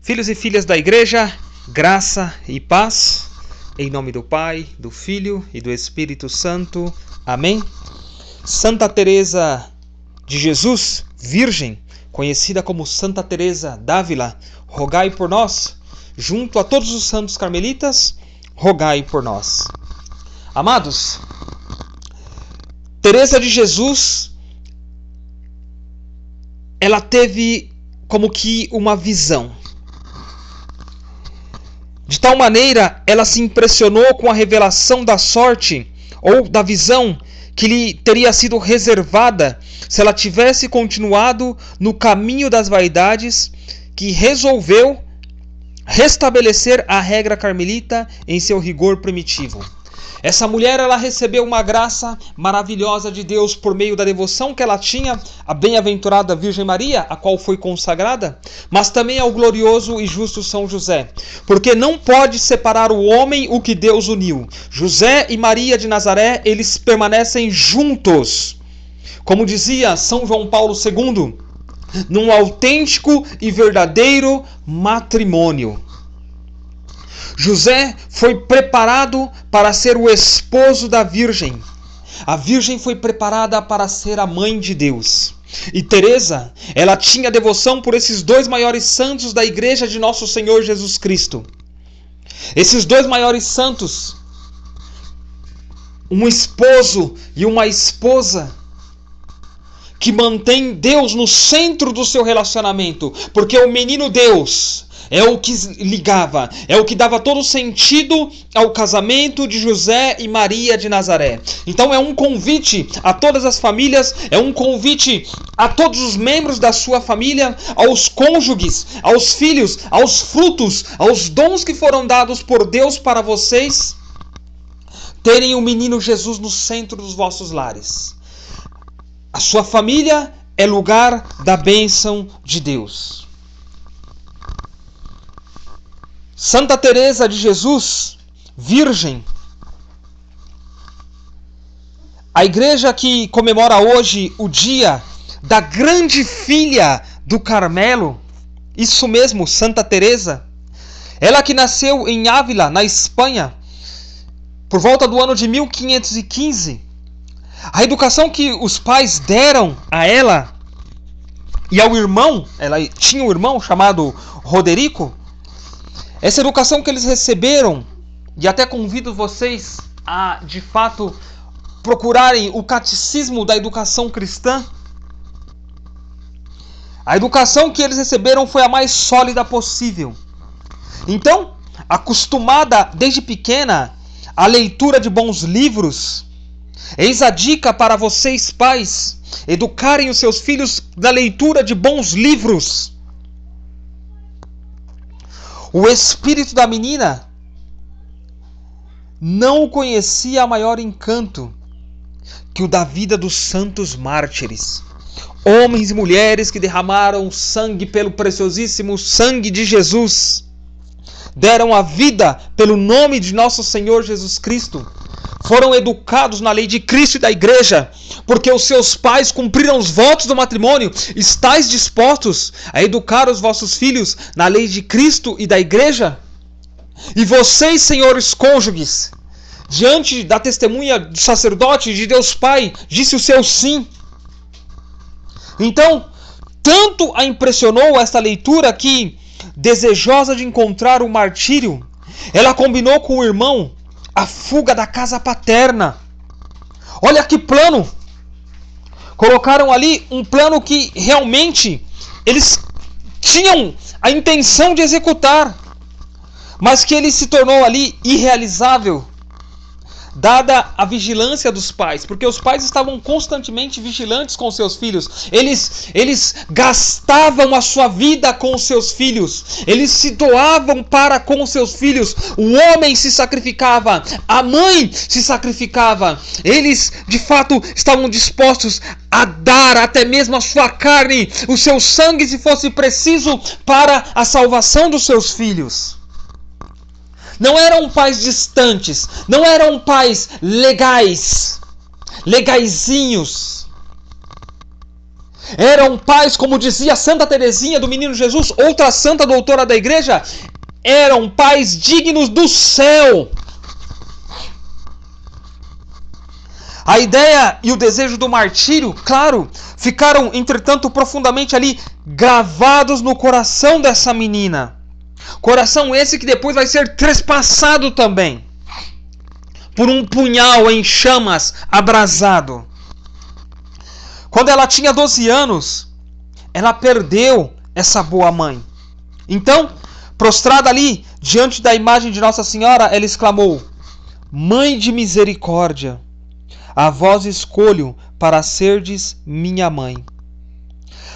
Filhos e filhas da igreja, graça e paz, em nome do Pai, do Filho e do Espírito Santo. Amém? Santa Teresa de Jesus, Virgem, conhecida como Santa Teresa d'Ávila, rogai por nós. Junto a todos os santos carmelitas, rogai por nós. Amados, Teresa de Jesus, ela teve como que uma visão. De tal maneira, ela se impressionou com a revelação da sorte ou da visão que lhe teria sido reservada se ela tivesse continuado no caminho das vaidades, que resolveu restabelecer a regra carmelita em seu rigor primitivo. Essa mulher, ela recebeu uma graça maravilhosa de Deus por meio da devoção que ela tinha à bem-aventurada Virgem Maria, a qual foi consagrada, mas também ao glorioso e justo São José, porque não pode separar o homem o que Deus uniu. José e Maria de Nazaré, eles permanecem juntos, como dizia São João Paulo II, num autêntico e verdadeiro matrimônio. José foi preparado para ser o esposo da Virgem. A Virgem foi preparada para ser a mãe de Deus. E Teresa, ela tinha devoção por esses dois maiores santos da Igreja de Nosso Senhor Jesus Cristo. Esses dois maiores santos, um esposo e uma esposa, que mantém Deus no centro do seu relacionamento, porque o menino Deus é o que ligava, é o que dava todo sentido ao casamento de José e Maria de Nazaré. Então é um convite a todas as famílias, é um convite a todos os membros da sua família, aos cônjuges, aos filhos, aos frutos, aos dons que foram dados por Deus para vocês, terem o menino Jesus no centro dos vossos lares. A sua família é lugar da bênção de Deus. Santa Teresa de Jesus, Virgem. A igreja que comemora hoje o dia da grande filha do Carmelo, isso mesmo, Santa Teresa, ela que nasceu em Ávila, na Espanha, por volta do ano de 1515. A educação que os pais deram a ela e ao irmão, ela tinha um irmão chamado Roderico, essa educação que eles receberam, e até convido vocês a, de fato, procurarem o catecismo da educação cristã. A educação que eles receberam foi a mais sólida possível. Então, acostumada desde pequena à leitura de bons livros, eis a dica para vocês, pais, educarem os seus filhos na leitura de bons livros. O espírito da menina não conhecia maior encanto que o da vida dos santos mártires. Homens e mulheres que derramaram sangue pelo preciosíssimo sangue de Jesus. Deram a vida pelo nome de nosso Senhor Jesus Cristo. Foram educados na lei de Cristo e da igreja, porque os seus pais cumpriram os votos do matrimônio. Estais dispostos a educar os vossos filhos na lei de Cristo e da igreja? E vocês, senhores cônjuges, diante da testemunha do sacerdote de Deus Pai, disse o seu sim. Então, tanto a impressionou esta leitura que, desejosa de encontrar o martírio, ela combinou com o irmão a fuga da casa paterna. Olha que plano! Colocaram ali um plano que realmente eles tinham a intenção de executar, mas que ele se tornou ali irrealizável, dada a vigilância dos pais, porque os pais estavam constantemente vigilantes com seus filhos. Eles gastavam a sua vida com os seus filhos. Eles se doavam para com os seus filhos. O homem se sacrificava, a mãe se sacrificava. Eles, de fato, estavam dispostos a dar até mesmo a sua carne, o seu sangue, se fosse preciso, para a salvação dos seus filhos. Não eram pais distantes, não eram pais legaizinhos. Eram pais, como dizia Santa Teresinha do Menino Jesus, outra santa doutora da igreja, eram pais dignos do céu. A ideia e o desejo do martírio, claro, ficaram, entretanto, profundamente ali gravados no coração dessa menina. Coração esse que depois vai ser trespassado também por um punhal em chamas abrasado. Quando ela tinha 12 anos, ela perdeu essa boa mãe. Então, prostrada ali diante da imagem de Nossa Senhora, ela exclamou: Mãe de misericórdia, a vós escolho para serdes minha mãe.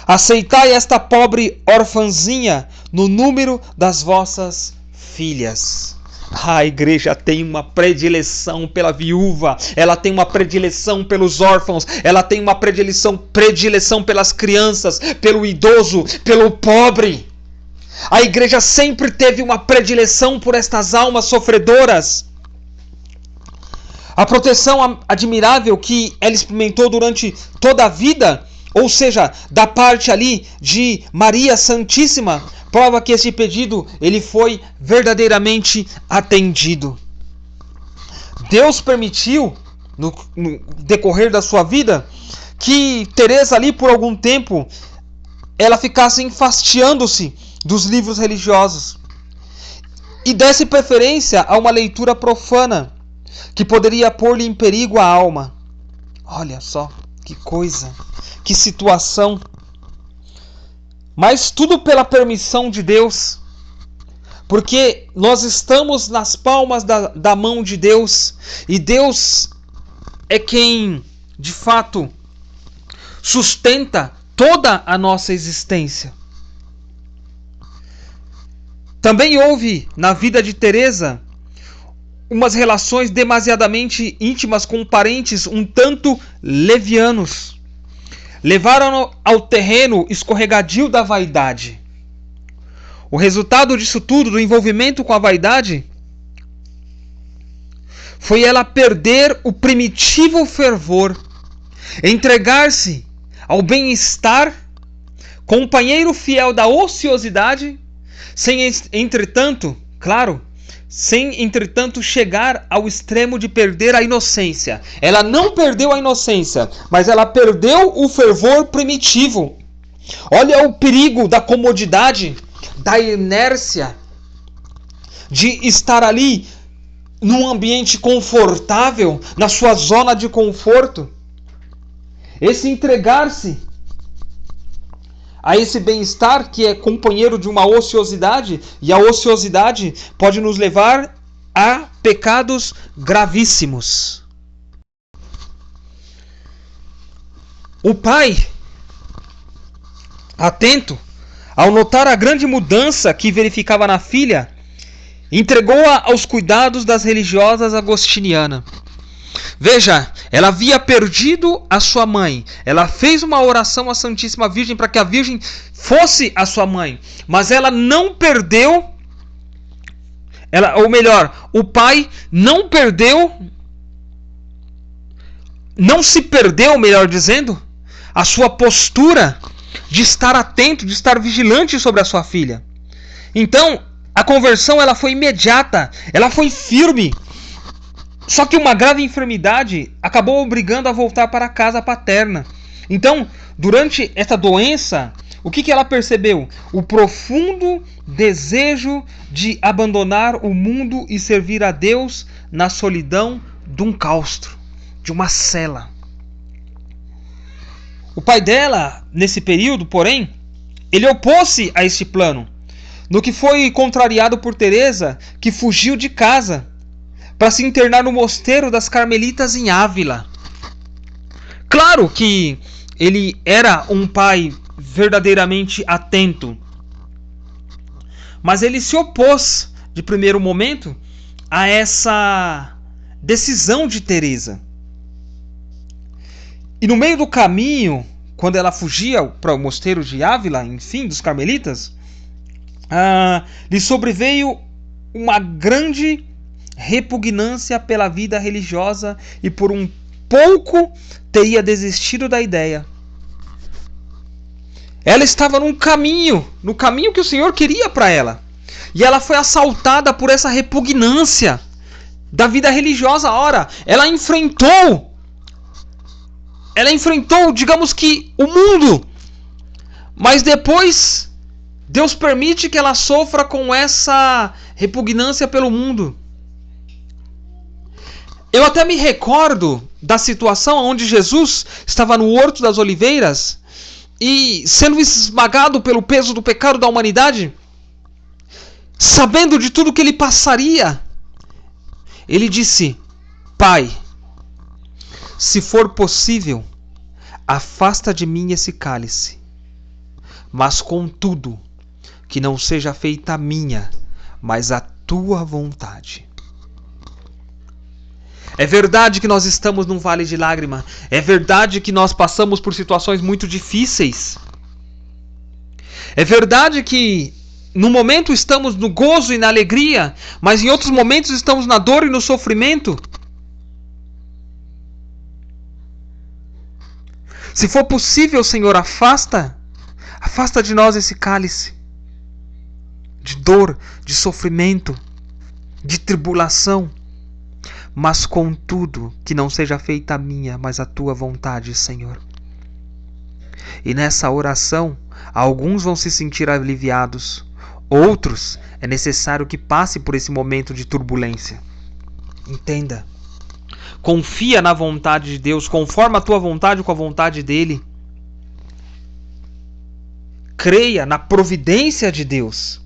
Aceitai esta pobre orfanzinha no número das vossas filhas. A igreja tem uma predileção pela viúva, ela tem uma predileção pelos órfãos, ela tem uma predileção pelas crianças, pelo idoso, pelo pobre. A igreja sempre teve uma predileção por estas almas sofredoras. A proteção admirável que ela experimentou durante toda a vida, ou seja, da parte ali de Maria Santíssima, prova que esse pedido ele foi verdadeiramente atendido. Deus permitiu, no decorrer da sua vida, que Teresa ali por algum tempo ela ficasse enfastiando-se dos livros religiosos e desse preferência a uma leitura profana que poderia pôr-lhe em perigo a alma. Olha só, que coisa, que situação. Mas tudo pela permissão de Deus, porque nós estamos nas palmas da mão de Deus, e Deus é quem, de fato, sustenta toda a nossa existência. Também houve na vida de Teresa umas relações demasiadamente íntimas com parentes um tanto levianos. Levaram-no ao terreno escorregadio da vaidade. O resultado disso tudo, do envolvimento com a vaidade, foi ela perder o primitivo fervor, entregar-se ao bem-estar, companheiro fiel da ociosidade, sem entretanto, claro, sem entretanto chegar ao extremo de perder a inocência. Ela não perdeu a inocência, mas ela perdeu o fervor primitivo. Olha o perigo da comodidade, da inércia, de estar ali num ambiente confortável, na sua zona de conforto. Esse entregar-se a esse bem-estar que é companheiro de uma ociosidade, e a ociosidade pode nos levar a pecados gravíssimos. O pai, atento, ao notar a grande mudança que verificava na filha, entregou-a aos cuidados das religiosas agostinianas. Veja, ela havia perdido a sua mãe. Ela fez uma oração à Santíssima Virgem para que a Virgem fosse a sua mãe. Mas ela não perdeu, ou melhor, o pai não perdeu, não se perdeu, melhor dizendo, a sua postura de estar atento, de estar vigilante sobre a sua filha. Então, a conversão ela foi imediata, ela foi firme. Só que uma grave enfermidade acabou obrigando a voltar para a casa paterna. Então, durante essa doença, o que ela percebeu? O profundo desejo de abandonar o mundo e servir a Deus na solidão de um claustro, de uma cela. O pai dela, nesse período, porém, ele opôs-se a este plano, no que foi contrariado por Teresa, que fugiu de casa para se internar no mosteiro das Carmelitas em Ávila. Claro que ele era um pai verdadeiramente atento, mas ele se opôs de primeiro momento a essa decisão de Teresa. E no meio do caminho, quando ela fugia para o mosteiro de Ávila, enfim, dos Carmelitas, lhe sobreveio uma grande repugnância pela vida religiosa e por um pouco teria desistido da ideia. Ela estava no caminho que o Senhor queria para ela. E ela foi assaltada por essa repugnância da vida religiosa. Ora, ela enfrentou, digamos que, o mundo. Mas depois, Deus permite que ela sofra com essa repugnância pelo mundo. Eu até me recordo da situação onde Jesus estava no Horto das Oliveiras e sendo esmagado pelo peso do pecado da humanidade, sabendo de tudo que ele passaria, ele disse: Pai, se for possível, afasta de mim esse cálice, mas contudo, que não seja feita a minha, mas a tua vontade. É verdade que nós estamos num vale de lágrima. É verdade que nós passamos por situações muito difíceis. É verdade que no momento estamos no gozo e na alegria, mas em outros momentos estamos na dor e no sofrimento. Se for possível, Senhor, afasta de nós esse cálice de dor, de sofrimento, de tribulação. Mas contudo, que não seja feita a minha, mas a tua vontade, Senhor. E nessa oração, alguns vão se sentir aliviados. Outros, é necessário que passe por esse momento de turbulência. Entenda. Confia na vontade de Deus, conforma a tua vontade com a vontade dele. Creia na providência de Deus.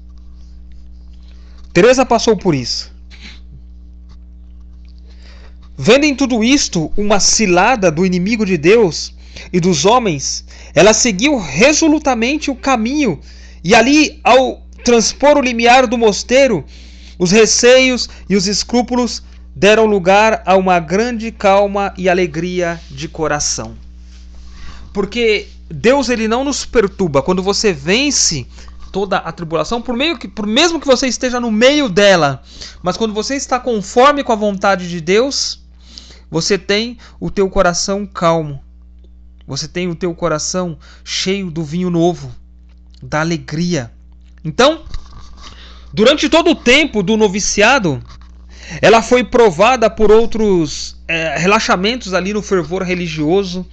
Teresa passou por isso. Vendo em tudo isto uma cilada do inimigo de Deus e dos homens, ela seguiu resolutamente o caminho, e ali, ao transpor o limiar do mosteiro, os receios e os escrúpulos deram lugar a uma grande calma e alegria de coração. Porque Deus, ele não nos perturba quando você vence toda a tribulação, mesmo que você esteja no meio dela, mas quando você está conforme com a vontade de Deus, você tem o teu coração calmo. Você tem o teu coração cheio do vinho novo, da alegria. Então, durante todo o tempo do noviciado, ela foi provada por outros relaxamentos ali no fervor religioso,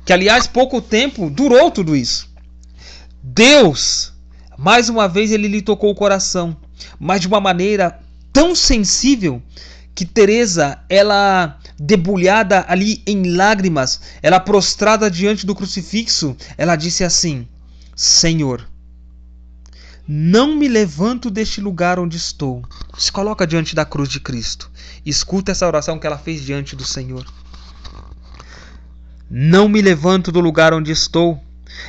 que aliás pouco tempo durou tudo isso. Deus, mais uma vez, ele lhe tocou o coração, mas de uma maneira tão sensível que Teresa, ela debulhada ali em lágrimas, ela prostrada diante do crucifixo, ela disse assim: Senhor, não me levanto deste lugar onde estou. Se coloca diante da cruz de Cristo. Escuta essa oração que ela fez diante do Senhor. Não me levanto do lugar onde estou,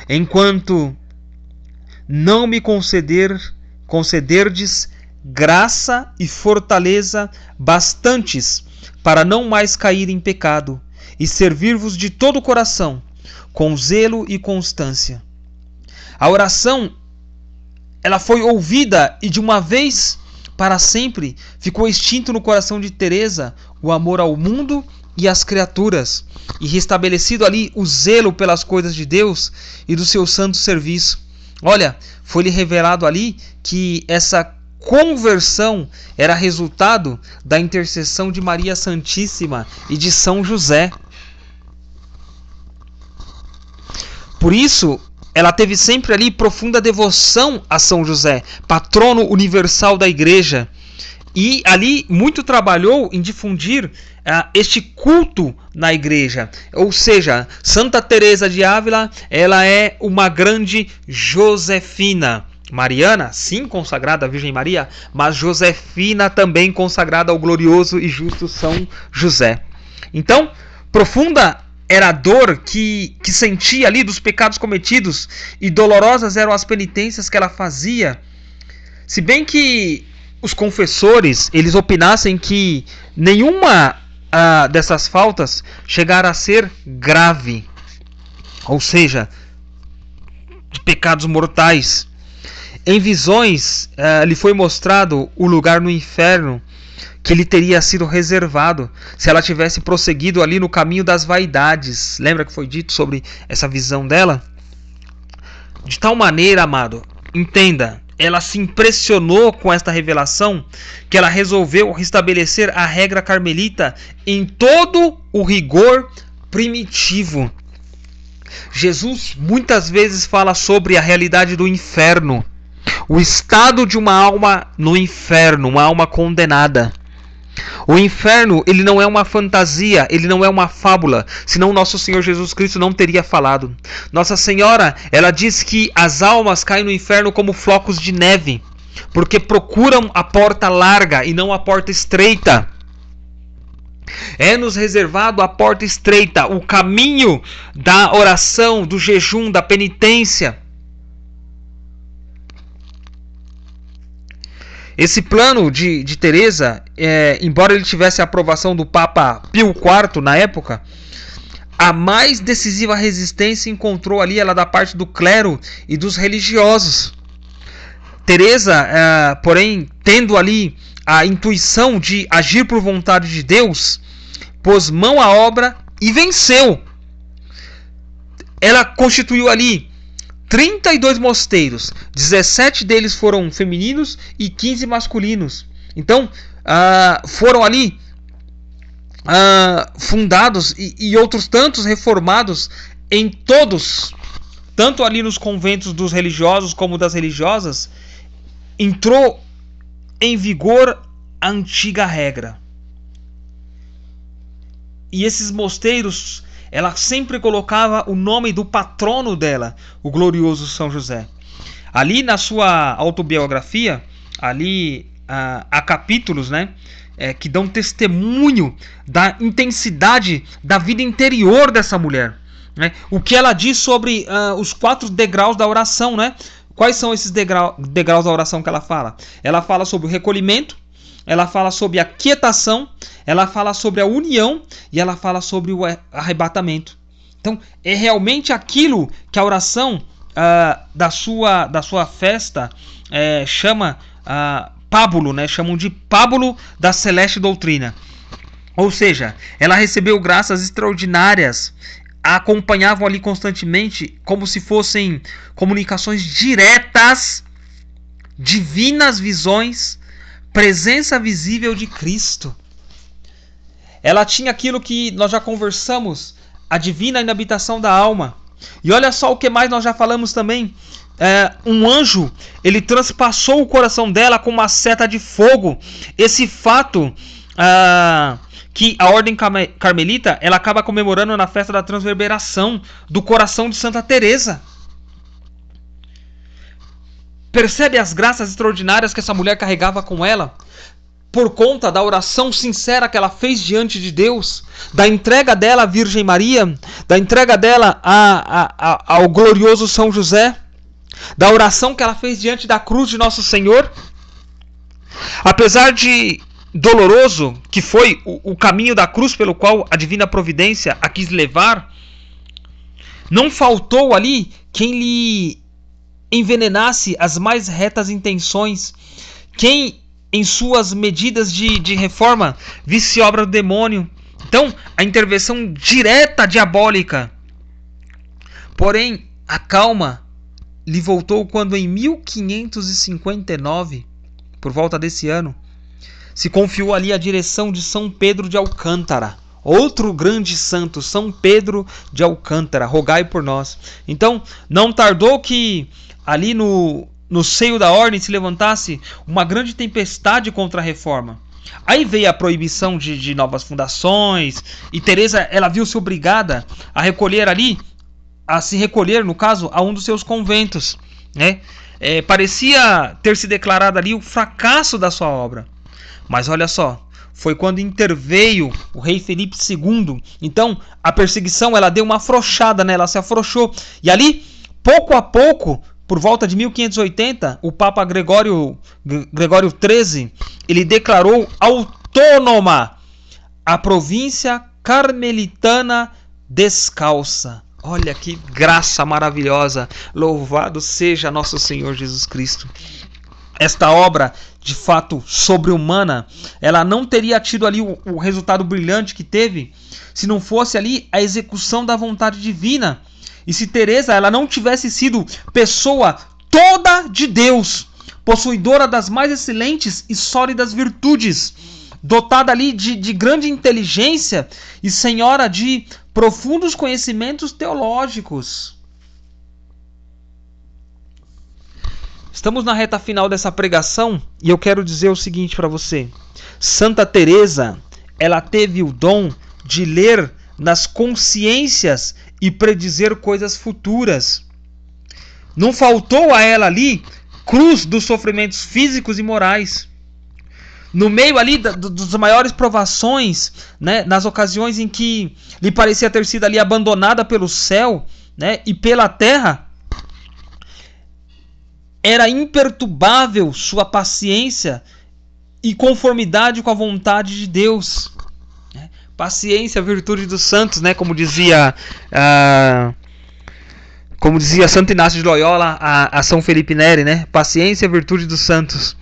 enquanto não me concederdes graça e fortaleza bastantes para não mais cair em pecado e servir-vos de todo o coração, com zelo e constância. A oração, ela foi ouvida e de uma vez para sempre ficou extinto no coração de Teresa o amor ao mundo e às criaturas, e restabelecido ali o zelo pelas coisas de Deus e do seu santo serviço. Olha, foi-lhe revelado ali que essa conversão era resultado da intercessão de Maria Santíssima e de São José. Por isso, ela teve sempre ali profunda devoção a São José, patrono universal da Igreja. E ali muito trabalhou em difundir este culto na Igreja. Ou seja, Santa Teresa de Ávila, ela é uma grande Josefina. Mariana, sim, consagrada à Virgem Maria, mas Josefina também consagrada ao glorioso e justo São José. Então, profunda era a dor que sentia ali dos pecados cometidos, e dolorosas eram as penitências que ela fazia. Se bem que os confessores, eles opinassem que nenhuma dessas faltas chegara a ser grave, ou seja, de pecados mortais. Em visões, lhe foi mostrado o lugar no inferno que lhe teria sido reservado se ela tivesse prosseguido ali no caminho das vaidades. Lembra que foi dito sobre essa visão dela? De tal maneira, amado, entenda, ela se impressionou com esta revelação que ela resolveu restabelecer a regra carmelita em todo o rigor primitivo. Jesus muitas vezes fala sobre a realidade do inferno, o estado de uma alma no inferno, uma alma condenada. O inferno, ele não é uma fantasia, ele não é uma fábula, senão nosso Senhor Jesus Cristo não teria falado. Nossa Senhora, ela diz que as almas caem no inferno como flocos de neve, porque procuram a porta larga e não a porta estreita. É-nos reservado a porta estreita, o caminho da oração, do jejum, da penitência. Esse plano de Teresa, embora ele tivesse a aprovação do Papa Pio IV na época, a mais decisiva resistência encontrou ali ela da parte do clero e dos religiosos. Teresa, porém, tendo ali a intuição de agir por vontade de Deus, pôs mão à obra e venceu. Ela constituiu ali 32 mosteiros, 17 deles foram femininos e 15 masculinos. Então, foram ali fundados e outros tantos reformados em todos, tanto ali nos conventos dos religiosos como das religiosas, entrou em vigor a antiga regra. E esses mosteiros, ela sempre colocava o nome do patrono dela, o glorioso São José. Ali na sua autobiografia, ali há capítulos, né, que dão testemunho da intensidade da vida interior dessa mulher, né? O que ela diz sobre os 4 degraus da oração, né? Quais são esses degraus da oração que ela fala? Ela fala sobre o recolhimento, ela fala sobre a quietação, ela fala sobre a união e ela fala sobre o arrebatamento. Então, é realmente aquilo que a oração da sua festa chama pábulo, né? Chamam de pábulo da celeste doutrina. Ou seja, ela recebeu graças extraordinárias, a acompanhavam ali constantemente como se fossem comunicações diretas, divinas visões, presença visível de Cristo. Ela tinha aquilo que nós já conversamos, a divina inabitação da alma. E olha só o que mais nós já falamos também. Um anjo, ele transpassou o coração dela com uma seta de fogo. Esse fato que a ordem carmelita ela acaba comemorando na festa da transverberação do coração de Santa Teresa. Percebe as graças extraordinárias que essa mulher carregava com ela? Por conta da oração sincera que ela fez diante de Deus, da entrega dela à Virgem Maria, da entrega dela ao glorioso São José, da oração que ela fez diante da cruz de Nosso Senhor. Apesar de doloroso que foi o caminho da cruz pelo qual a divina providência a quis levar, não faltou ali quem lhe envenenasse as mais retas intenções, quem em suas medidas de reforma visse obra do demônio. Então, a intervenção direta diabólica. Porém, a calma lhe voltou quando em 1559, por volta desse ano, se confiou ali a direção de São Pedro de Alcântara. Outro grande santo, São Pedro de Alcântara, rogai por nós. Então, não tardou que ali no seio da ordem se levantasse uma grande tempestade contra a reforma. Aí veio a proibição de novas fundações, e Teresa ela viu-se obrigada a se recolher, no caso, a um dos seus conventos, né? Parecia ter se declarado ali o fracasso da sua obra. Mas olha só, foi quando interveio o rei Felipe II. Então a perseguição ela deu uma afrouxada, né? Ela se afrouxou. E ali, pouco a pouco, por volta de 1580, o Papa Gregório XIII, ele declarou autônoma a província carmelitana descalça. Olha que graça maravilhosa! Louvado seja nosso Senhor Jesus Cristo. Esta obra, de fato sobre-humana, ela não teria tido ali o resultado brilhante que teve se não fosse ali a execução da vontade divina. E se Teresa ela não tivesse sido pessoa toda de Deus, possuidora das mais excelentes e sólidas virtudes, dotada ali de grande inteligência e senhora de profundos conhecimentos teológicos. Estamos na reta final dessa pregação e eu quero dizer o seguinte para você. Santa Teresa, ela teve o dom de ler nas consciências e predizer coisas futuras. Não faltou a ela ali cruz dos sofrimentos físicos e morais. No meio ali das maiores provações, né, nas ocasiões em que lhe parecia ter sido ali abandonada pelo céu, né, e pela terra, era imperturbável sua paciência e conformidade com a vontade de Deus. Paciência, virtude dos santos, né, como dizia Santo Inácio de Loyola a São Felipe Neri, né? Paciência, virtude dos santos.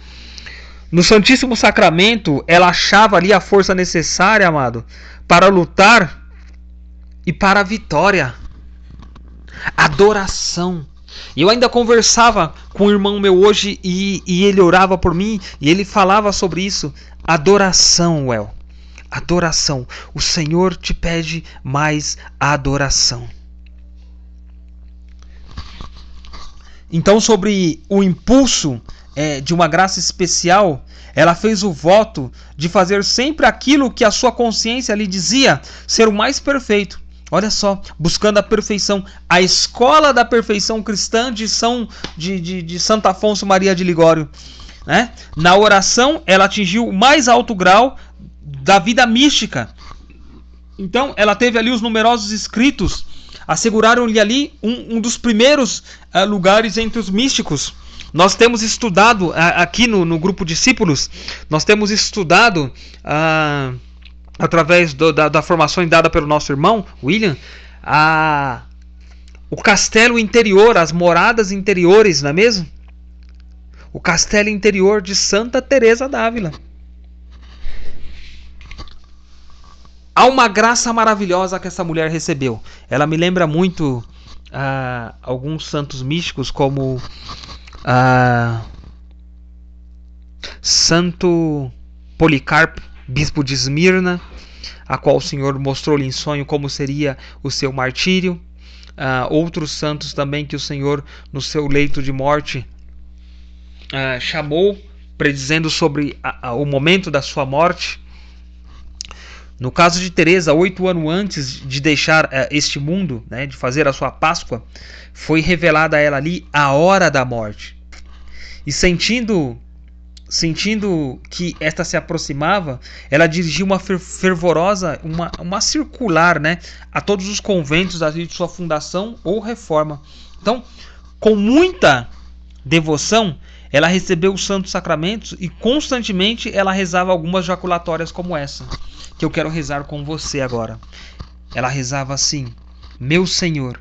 No Santíssimo Sacramento, ela achava ali a força necessária, amado, para lutar e para a vitória. Adoração. E eu ainda conversava com um irmão meu hoje e ele orava por mim e ele falava sobre isso. Adoração, Well. Adoração. O Senhor te pede mais adoração. Então, sobre o impulso de uma graça especial, ela fez o voto de fazer sempre aquilo que a sua consciência lhe dizia ser o mais perfeito. Olha só, buscando a perfeição. A escola da perfeição cristã de Santo Afonso Maria de Ligório, né? Na oração, ela atingiu o mais alto grau da vida mística. Então, ela teve ali os numerosos escritos, asseguraram-lhe ali um dos primeiros lugares entre os místicos. Nós temos estudado aqui no grupo Discípulos, nós temos estudado através da formação dada pelo nosso irmão William, o castelo interior, as moradas interiores, não é mesmo? O castelo interior de Santa Teresa d'Ávila. Há uma graça maravilhosa que essa mulher recebeu. Ela me lembra muito alguns santos místicos, como Santo Policarpo, bispo de Esmirna, a qual o Senhor mostrou-lhe em sonho como seria o seu martírio. Outros santos também que o Senhor, no seu leito de morte, chamou, predizendo sobre o momento da sua morte. No caso de Teresa, 8 anos antes de deixar este mundo, né, de fazer a sua Páscoa, foi revelada a ela ali a hora da morte. E sentindo que esta se aproximava, ela dirigiu uma fervorosa, uma circular, né, a todos os conventos de sua fundação ou reforma. Então, com muita devoção, ela recebeu os santos sacramentos e constantemente ela rezava algumas jaculatórias como essa, que eu quero rezar com você agora. Ela rezava assim: meu Senhor,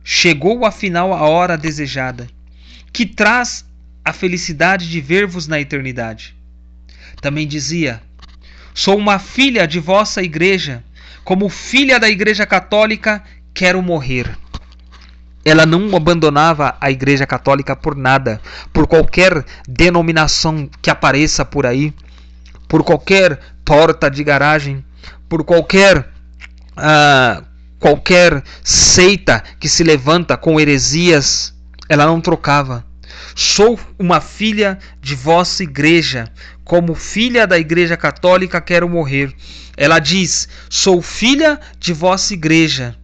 chegou afinal a hora desejada, que traz a felicidade de ver-vos na eternidade. Também dizia: sou uma filha de vossa igreja, como filha da Igreja Católica, quero morrer. Ela não abandonava a Igreja Católica por nada, por qualquer denominação que apareça por aí, por qualquer porta de garagem, por qualquer seita que se levanta com heresias. Ela não trocava. Sou uma filha de vossa igreja, como filha da Igreja Católica quero morrer. Ela diz: sou filha de vossa igreja.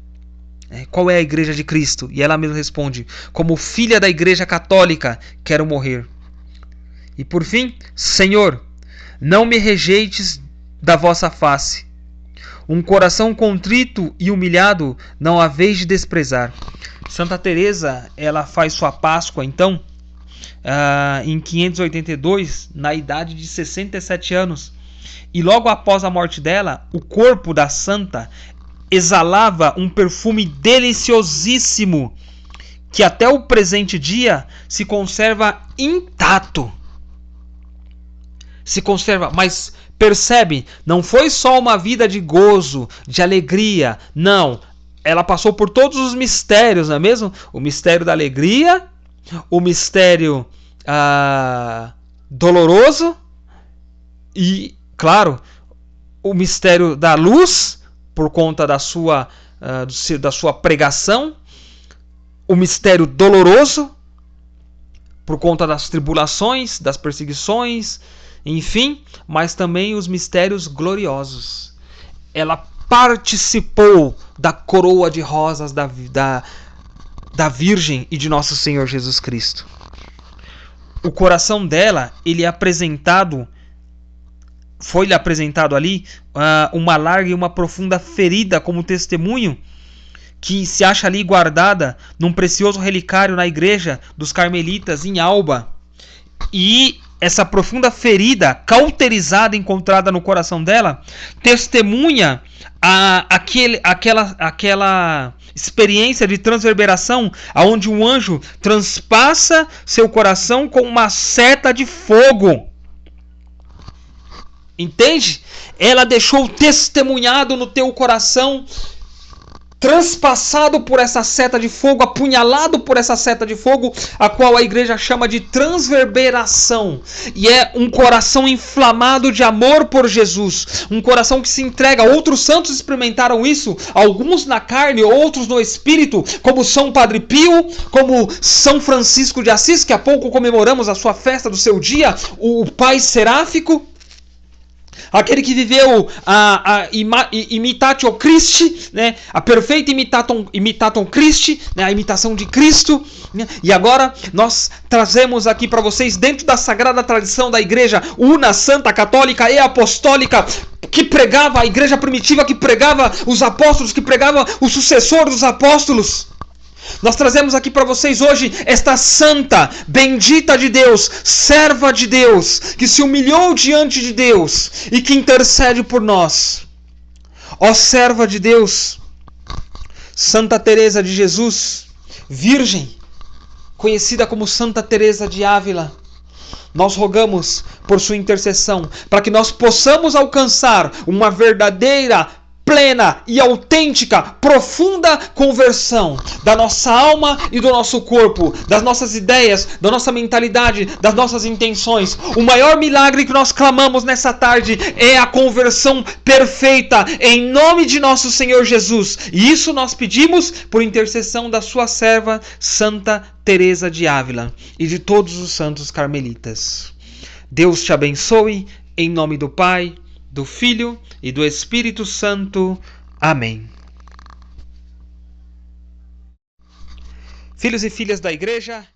Qual é a Igreja de Cristo? E ela mesma responde: como filha da Igreja Católica quero morrer. E por fim: Senhor, não me rejeites da vossa face. Um coração contrito e humilhado não haveis de desprezar. Santa Teresa, ela faz sua Páscoa, então, em 582, na idade de 67 anos. E logo após a morte dela, o corpo da santa exalava um perfume deliciosíssimo, que até o presente dia se conserva intacto. Se conserva, mas percebe, não foi só uma vida de gozo, de alegria, não. ela passou por todos os mistérios, não é mesmo? O mistério da alegria, o mistério doloroso e, claro, o mistério da luz, por conta da sua pregação, o mistério doloroso, por conta das tribulações, das perseguições, enfim, mas também os mistérios gloriosos. Ela participou da coroa de rosas da Virgem e de nosso Senhor Jesus Cristo. O coração dela, foi-lhe apresentado ali uma larga e uma profunda ferida como testemunho, que se acha ali guardada num precioso relicário na igreja dos Carmelitas em Alba. E essa profunda ferida cauterizada encontrada no coração dela testemunha aquela experiência de transverberação, onde um anjo transpassa seu coração com uma seta de fogo. Entende? Ela deixou testemunhado no teu coração, transpassado por essa seta de fogo, apunhalado por essa seta de fogo, a qual a igreja chama de transverberação. E é um coração inflamado de amor por Jesus, um coração que se entrega. Outros santos experimentaram isso, alguns na carne, outros no espírito, como São Padre Pio, como São Francisco de Assis, que há pouco comemoramos a sua festa do seu dia, o pai seráfico. Aquele que viveu a imitatio Christi, né? A perfeita imitatum Christi, né? A imitação de Cristo. Né? E agora nós trazemos aqui para vocês, dentro da sagrada tradição da igreja una, santa, católica e apostólica, que pregava a igreja primitiva, que pregava os apóstolos, que pregava o sucessor dos apóstolos. Nós trazemos aqui para vocês hoje esta santa, bendita de Deus, serva de Deus, que se humilhou diante de Deus e que intercede por nós. Ó serva de Deus, Santa Teresa de Jesus, virgem, conhecida como Santa Teresa de Ávila, nós rogamos por sua intercessão para que nós possamos alcançar uma verdadeira, plena e autêntica, profunda conversão da nossa alma e do nosso corpo, das nossas ideias, da nossa mentalidade, das nossas intenções. O maior milagre que nós clamamos nessa tarde é a conversão perfeita em nome de nosso Senhor Jesus. E isso nós pedimos por intercessão da sua serva Santa Teresa de Ávila e de todos os santos carmelitas. Deus te abençoe em nome do Pai, do Filho e do Espírito Santo. Amém. Filhos e filhas da Igreja,